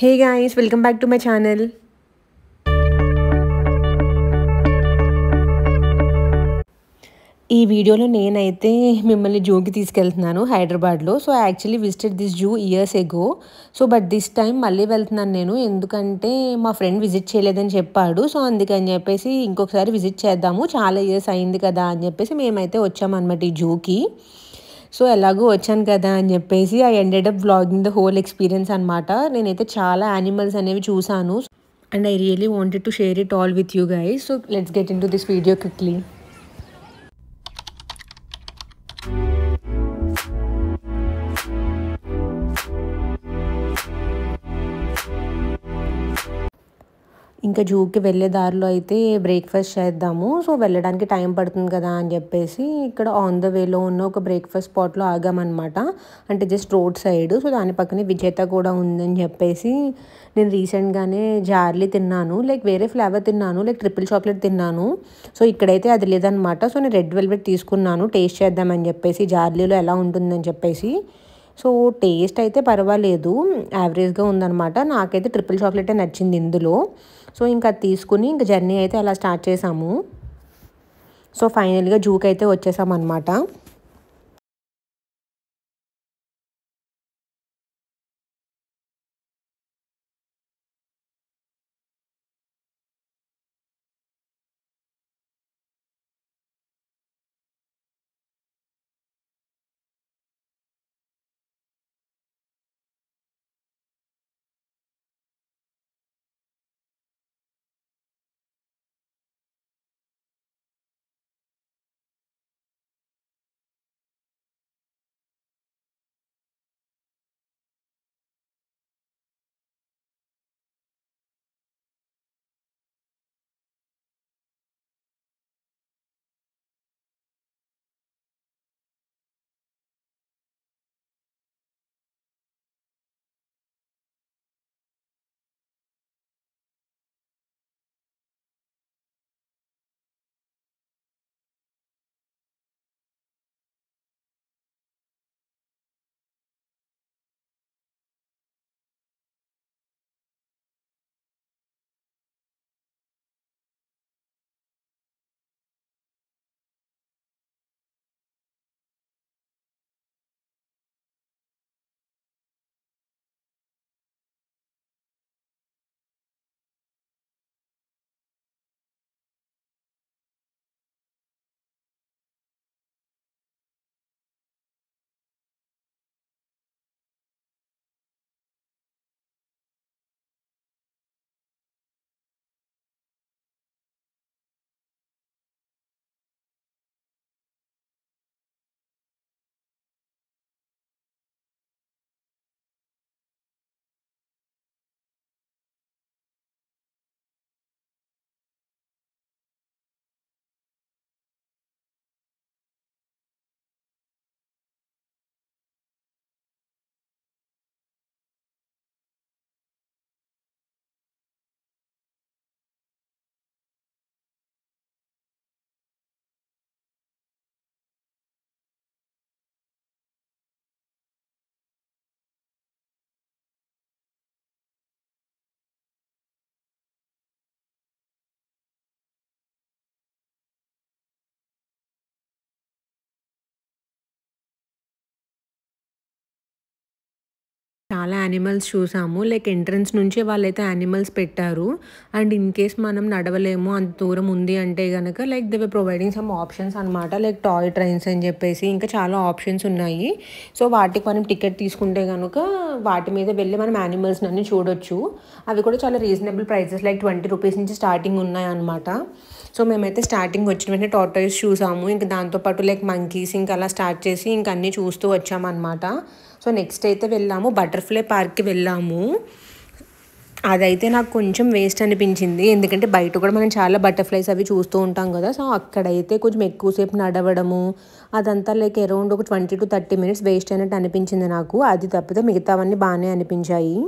Hey guys, welcome back to my channel. ఈ వీడియోలో నేనైతే మిమ్మల్ని జూకి తీసుకెళ్తున్నాను హైదరాబాద్లో. So I actually visited this zoo years ago. So but this time మళ్ళీ వెళ్తున్నాను నేను, ఎందుకంటే మా ఫ్రెండ్ విజిట్ చేయలేదని చెప్పాడు. సో అందుకని చెప్పేసి ఇంకొకసారి విజిట్ చేద్దాము, చాలా ఇయర్స్ అయింది కదా అని చెప్పేసి మేమైతే వచ్చామన్నమాట ఈ జూకి. సో ఎలాగో వచ్చాను కదా అని చెప్పేసి I ended up vlogging the whole experience అనమాట. నేనైతే చాలా యానిమల్స్ అనేవి చూసాను and I really wanted to share it all with you guys. So let's get in to this video quickly. ఇంకా జూకి వెళ్ళే దారిలో అయితే బ్రేక్ఫాస్ట్ చేద్దాము, సో వెళ్ళడానికి టైం పడుతుంది కదా అని చెప్పేసి ఇక్కడ ఆన్ ద వేలో ఉన్న ఒక బ్రేక్ఫాస్ట్ స్పాట్లో ఆగామన్నమాట. అంటే జస్ట్ రోడ్ సైడ్. సో దాని పక్కనే విజేత కూడా ఉందని చెప్పేసి నేను రీసెంట్గానే జార్లీ తిన్నాను, లైక్ వేరే ఫ్లేవర్ తిన్నాను, లైక్ ట్రిపుల్ చాక్లెట్ తిన్నాను. సో ఇక్కడైతే అది లేదనమాట. సో నేను రెడ్ వెల్వెట్ తీసుకున్నాను టేస్ట్ చేద్దామని చెప్పేసి, జార్లీలో ఎలా ఉంటుందని చెప్పేసి. సో టేస్ట్ అయితే పర్వాలేదు, యావరేజ్గా ఉందన్నమాట. నాకైతే ట్రిపుల్ చాక్లెటే నచ్చింది ఇందులో. సో ఇంకా తీసుకుని ఇంకా జర్నీ అయితే అలా స్టార్ట్ చేసాము. సో ఫైనల్గా జూకి అయితే వచ్చేసామన్నమాట. చాలా యానిమల్స్ చూసాము, లైక్ ఎంట్రన్స్ నుంచే వాళ్ళైతే యానిమల్స్ పెట్టారు. అండ్ ఇన్ కేస్ మనం నడవలేము అంత దూరం ఉంది అంటే కనుక like they were providing some options అనమాట, లైక్ టాయ్ ట్రైన్స్ అని చెప్పేసి ఇంకా చాలా ఆప్షన్స్ ఉన్నాయి. సో వాటికి మనం టికెట్ తీసుకుంటే కనుక వాటి మీద వెళ్ళి మనం యానిమల్స్ అన్ని చూడొచ్చు. అవి కూడా చాలా రీజనబుల్ ప్రైసెస్, లైక్ 20 రూపీస్ నుంచి స్టార్టింగ్ ఉన్నాయి అనమాట. సో మేమైతే స్టార్టింగ్ వచ్చిన వెంటనే టార్టాయిస్ చూసాము, ఇంకా దాంతోపాటు లైక్ మంకీస్ ఇంకా అలా స్టార్ట్ చేసి ఇంకా అన్నీ చూస్తూ వచ్చామన్నమాట. సో నెక్స్ట్ అయితే వెళ్ళాము బటర్ఫ్లై పార్క్కి వెళ్ళాము. అదైతే నాకు కొంచెం వేస్ట్ అనిపించింది, ఎందుకంటే బయట కూడా మనం చాలా బటర్ఫ్లైస్ అవి చూస్తూ ఉంటాం కదా. సో అక్కడైతే కొంచెం ఎక్కువసేపు నడవడము అదంతా లైక్ అరౌండ్ ఒక 20 to 30 minutes వేస్ట్ అయినట్టు అనిపించింది నాకు. అది తప్పితే మిగతావన్నీ బాగానే అనిపించాయి.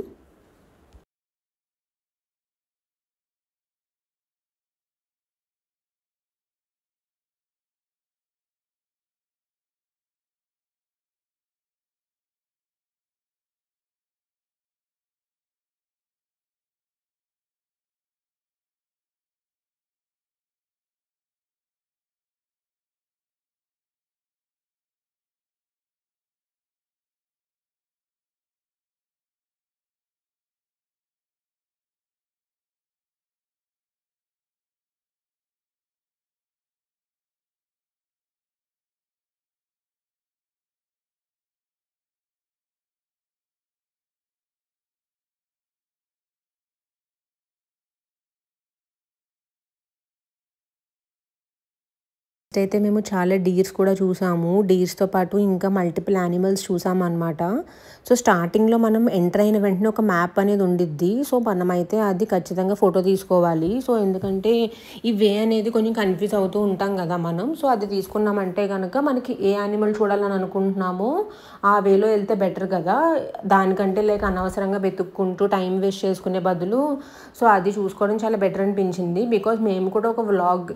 అయితే మేము చాలా డీర్స్ కూడా చూసాము. డీర్స్‌తో పాటు ఇంకా మల్టిపుల్ యానిమల్స్ చూసామనమాట. సో, స్టార్టింగ్‌లో మనం ఎంటర్ అయిన వెంటనే ఒక మ్యాప్ అనేది ఉండిద్ది. సో, మనమైతే అది ఖచ్చితంగా ఫోటో తీసుకోవాలి. సో, ఎందుకంటే ఈ వే అనేది కొంచెం కన్‌ఫ్యూజ్ అవుతూ ఉంటాం గదా మనం. సో, అది తీసుకున్నామంటే గనక మనకి ఏ యానిమల్ చూడాలని అనుకుంటున్నామో ఆ వేలో ఎళ్తే బెటర్ గదా! దానికంటే అనవసరంగా వెతుక్కుంటూ టైం వేస్ట్ చేసుకునే బదులు సో, అది చూసుకోవడం చాలా బెటర్ అనిపించింది. బికాజ్ మేము కూడా ఒక వ్లాగ్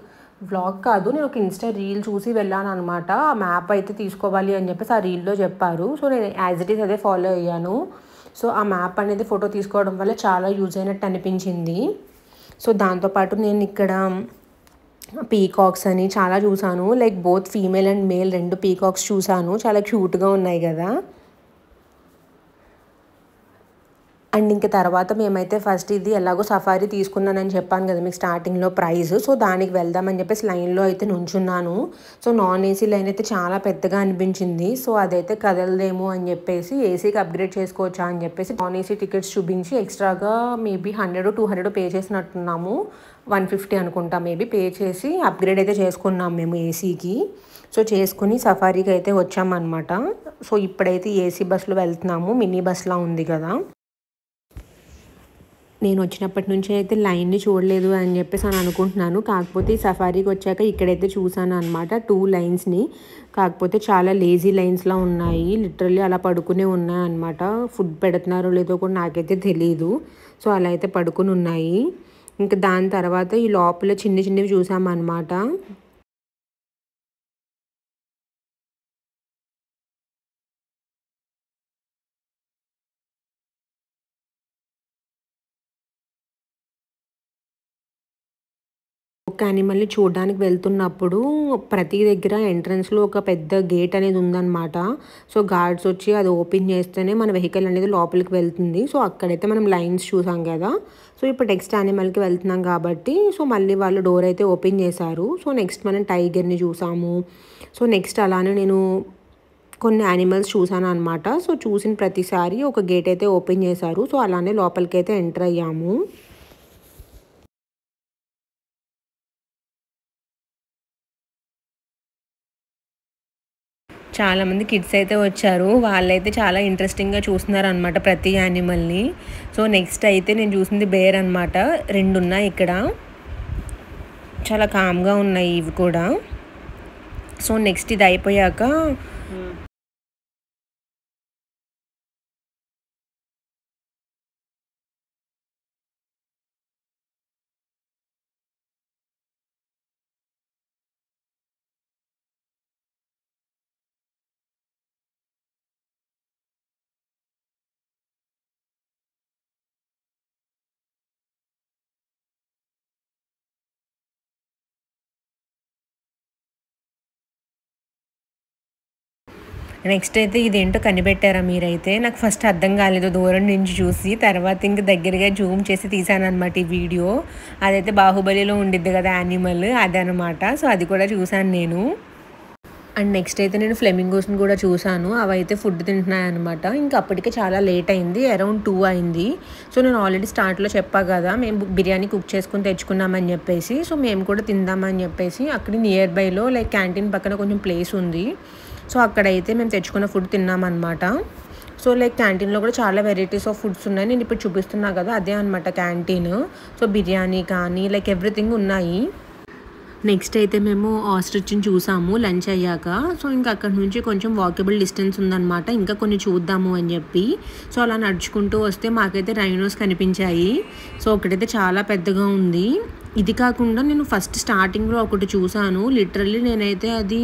కాదు. నేను ఒక ఇన్‌స్టా రీల్ చూసి వెళ్ళాననమాట. ఆ మ్యాప్ అయితే తీసుకోవాలి అని చెప్పేసి ఆ రీల్‌లో చెప్పారు. సో, నేను యాజ్ ఇట్ ఈజ్ అదే ఫాలో అయ్యాను. సో, ఆ మ్యాప్ అనేది ఫోటో తీసుకోవడం వల్ల చాలా యూజ్ అయినట్టు అనిపించింది. సో, దాంతో పాటు నేను ఇక్కడ పీకాక్స్ అని చాలా చూసాను. Both female and male 2 peacocks చూసాను. చాలా క్యూట్‌గా ఉన్నాయి గదా! అండ్ ఇంక తర్వాత మేమైతే ఫస్ట్ ఇది ఎలాగో సఫారీ తీసుకున్నానని చెప్పాను కదా మీకు స్టార్టింగ్‌లో ప్రైస్. సో, దానికి వెళ్దామని చెప్పేసి లైన్‌లో అయితే నుంచున్నాను. సో, నాన్ ఏసీ లైన్ అయితే చాలా పెద్దగా అనిపించింది. సో, అదైతే కదలదేమో అని చెప్పేసి ఏసీకి అప్‌గ్రేడ్ చేసుకోవచ్చా అని చెప్పేసి నాన్ ఏసీ టికెట్స్ చూపించి ఎక్స్‌ట్రాగా మేబీ 100, 200 పే చేసినట్టున్నాము. 150 అనుకుంటా మేబీ పే చేసి అప్‌గ్రేడ్ అయితే చేసుకున్నాం మేము ఏసీకి. సో, చేసుకొని సఫారీకి అయితే వచ్చామనమాట. సో, ఇప్పుడైతే ఏసీ బస్‌లో వెళ్తున్నాము. మినీ బస్‌లా ఉంది కదా! నేను వచ్చినప్పటి నుంచి అయితే లైన్‌ని చూడలేదు అని చెప్పేసి అనుకుంటున్నాను. కాకపోతే ఈ సఫారీకి వచ్చాక ఇక్కడైతే చూసాను అనమాట 2 లైన్స్‌ని. కాకపోతే చాలా లేజీ లైన్స్‌లా ఉన్నాయి. లిటరల్లీ అలా పడుకునే ఉన్నాయన్నమాట. ఫుడ్ పెడుతున్నారో లేదో కూడా నాకైతే తెలీదు. సో, అలా అయితే పడుకొని ఉన్నాయి. ఇంకా దాని తర్వాత ఈ లోపల చిన్నవి చూసామన్నమాట. ఒక యానిమల్‌ని చూడడానికి వెళ్తున్నప్పుడు ప్రతి దగ్గర ఎంట్రన్స్‌లో ఒక పెద్ద గేట్ అనేది ఉందన్నమాట. సో, గార్డ్స్ వచ్చి అది ఓపెన్ చేస్తేనే మన వెహికల్ అనేది లోపలికి వెళ్తుంది. సో, అక్కడైతే మనం లైన్స్ చూసాం కదా! సో, ఇప్పుడు నెక్స్ట్ యానిమల్‌కి వెళ్తున్నాం కాబట్టి సో, మళ్ళీ వాళ్ళు డోర్ అయితే ఓపెన్ చేశారు. సో, నెక్స్ట్ మనం టైగర్‌ని చూసాము. సో, నెక్స్ట్ అలానే నేను కొన్ని యానిమల్స్ చూసానన్నమాట. సో, చూసిన ప్రతిసారి ఒక గేట్ అయితే ఓపెన్ చేశారు. సో, అలానే లోపలికైతే ఎంటర్ అయ్యాము. చాలామంది కిడ్స్ అయితే వచ్చారు. వాళ్ళైతే చాలా ఇంట్రెస్టింగ్‌గా చూస్తున్నారనమాట ప్రతి యానిమల్‌ని. సో, నెక్స్ట్ అయితే నేను చూసింది బేర్ అనమాట. 2 ఉన్నాయి ఇక్కడ. చాలా కామ్‌గా ఉన్నాయి ఇవి కూడా. సో, నెక్స్ట్ ఇది అయిపోయాక నెక్స్ట్ అయితే ఇదేంటో కనిపెట్టారా మీరైతే? నాకు ఫస్ట్ అర్థం కాలేదు దూరం నుంచి చూసి. తర్వాత ఇంక దగ్గరగా జూమ్ చేసి తీశాననమాట ఈ వీడియో. అదైతే 'బాహుబలిలో' ఉండిద్ది కదా యానిమల్ అదనమాట. సో, అది కూడా చూసాను నేను. అండ్ నెక్స్ట్ అయితే నేను ఫ్లెమింగోస్‌ని కూడా చూసాను. అవైతే ఫుడ్ తింటున్నాయన్నమాట. ఇంకా అప్పటికే చాలా లేట్ అయింది. అరౌండ్ 2 అయింది. సో, నేను ఆల్రెడీ స్టార్ట్‌లో చెప్పా కదా! మేము బిర్యానీ కుక్ చేసుకొని తెచ్చుకున్నామని చెప్పేసి. సో, మేము కూడా తిందామని చెప్పేసి అక్కడ నియర్ బైలో క్యాంటీన్ పక్కన కొంచెం ప్లేస్ ఉంది. సో, అక్కడైతే మేము తెచ్చుకున్న ఫుడ్ తిన్నామన్నమాట. సో, క్యాంటీన్‌లో కూడా చాలా వెరైటీస్ ఆఫ్ ఫుడ్స్ ఉన్నాయి. నేను ఇప్పుడు చూపిస్తున్నా కదా! అదే అనమాట క్యాంటీన్. సో, బిర్యానీ కానీ ఎవ్రీథింగ్ ఉన్నాయి. నెక్స్ట్ అయితే మేము ఆస్ట్రిచ్‌ని చూసాము లంచ్ అయ్యాక. సో, ఇంకా అక్కడి నుంచి కొంచెం వాకబుల్ డిస్టెన్స్ ఉందన్నమాట. ఇంకా కొన్ని చూద్దాము అని చెప్పి. సో, అలా నడుచుకుంటూ వస్తే మాకైతే రైనోస్ కనిపించాయి. సో, ఒకటైతే చాలా పెద్దగా ఉంది. ఇది కాకుండా నేను ఫస్ట్ స్టార్టింగ్‌లో ఒకటి చూసాను. లిటరల్లీ నేనైతే అది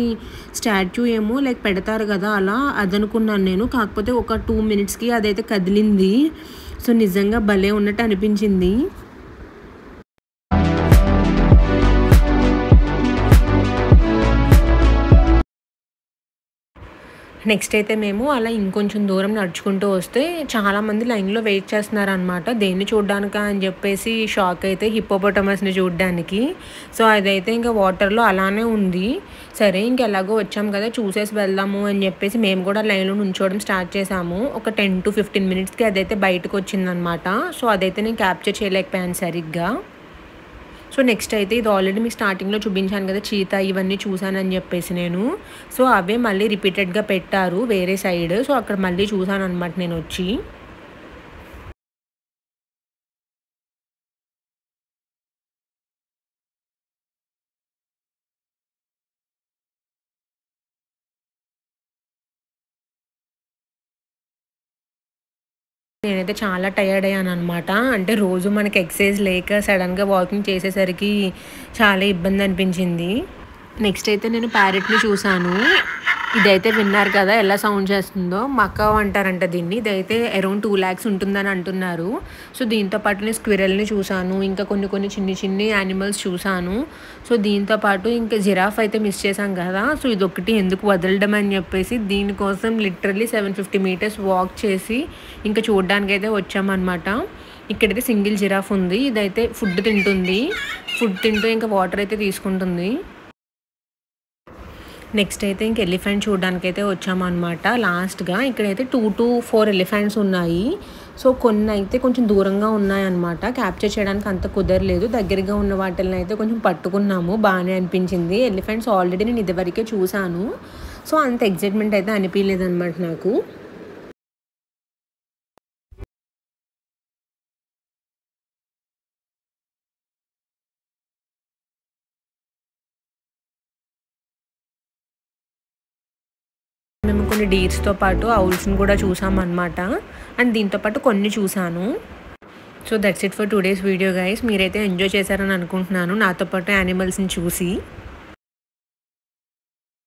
స్టాట్యూ ఏమో పెడతారు కదా! అలా అదనుకున్నాను నేను. కాకపోతే ఒక 2 మినిట్స్‌కి అదైతే కదిలింది. సో, నిజంగా భలే ఉన్నట్టు అనిపించింది. నెక్స్ట్ అయితే మేము అలా ఇంకొంచెం దూరం నడుచుకుంటూ వస్తే చాలామంది లైన్‌లో వెయిట్ చేస్తున్నారనమాట. దేన్ని చూడ్డానికా అని చెప్పేసి షాక్ అయితే హిప్పోపోటమస్‌ని చూడ్డానికి. సో, అదైతే ఇంకా వాటర్‌లో అలానే ఉంది. సరే ఇంకెలాగో వచ్చాం కదా! చూసేసి వెళ్దాము అని చెప్పేసి మేము కూడా లైన్‌లో నుంచోవడం స్టార్ట్ చేసాము. ఒక 10-15 మినిట్స్‌కి అదైతే బయటకొచ్చిందనమాట. సో, అదైతే నేను క్యాప్చర్ చేయలేకపోయాను సరిగ్గా. సో నెక్స్ట్ అయితే ఇది ఆల్రెడీ మీకు స్టార్టింగ్‌లో చూపించాను కదా! చీతా ఇవన్నీ చూసానని చెప్పేసి నేను. సో అవే మళ్ళీ రిపీటెడ్‌గా పెట్టారు వేరే సైడ్. సో అక్కడ మళ్ళీ చూసాననమాట నేనొచ్చి. నేనైతే చాలా టయర్డ్ అయ్యాననమాట. అంటే రోజు మనకి ఎక్సర్సైజ్ లేక సడెన్‌గా వాకింగ్ చేసేసరికి చాలా ఇబ్బంది అనిపించింది. నెక్స్ట్ అయితే నేను ప్యారెట్‌ని చూసాను. ఇదైతే విన్నారు కదా! ఎలా సౌండ్ చేస్తుందో. మకావ్ అంటారంట దీన్ని. ఇదైతే అరౌండ్ 2,00,000 ఉంటుందని అంటున్నారు. సో దీంతో పాటు నేను స్క్విరల్‌ని చూసాను. ఇంకా కొన్ని చిన్ని యానిమల్స్ చూసాను. సో దీంతో పాటు ఇంకా జిరాఫ్ అయితే మిస్ చేశాం కదా! సో ఇదొక్కటి ఎందుకు వదలడం అని చెప్పేసి దీనికోసం లిటరల్లీ 750 మీటర్స్ వాక్ చేసి ఇంకా చూడడానికైతే వచ్చామన్నమాట. ఇక్కడైతే సింగిల్ జిరాఫ్ ఉంది. ఇదైతే ఫుడ్ తింటుంది. ఫుడ్ తింటూ ఇంకా వాటర్ అయితే తీసుకుంటుంది. నెక్స్ట్ అయితే ఇంక ఎలిఫెంట్ చూడడానికైతే వచ్చామన్నమాట లాస్ట్‌గా. ఇక్కడైతే 2-4 ఎలిఫెంట్స్ ఉన్నాయి. సో కొన్నైతే కొంచెం దూరంగా ఉన్నాయన్నమాట. క్యాప్చర్ చేయడానికి అంత కుదరలేదు. దగ్గరగా ఉన్న వాటిల్ని అయితే కొంచెం పట్టుకున్నాము. బానే అనిపించింది. ఎలిఫెంట్స్ ఆల్రెడీ నేను ఇదివరకే చూసాను. సో అంత ఎక్సైట్‌మెంట్ అయితే అనిపియలేదన్నమాట నాకు. మేము కొన్ని డీర్స్‌తో పాటు ఔల్స్‌ని కూడా చూసామన్నమాట. అండ్ దీంతో పాటు కొన్ని చూసాను. So that's it for today's video guys. మీరైతే ఎంజాయ్ చేశారని అనుకుంటున్నాను నాతో పాటు యానిమల్స్‌ని చూసి.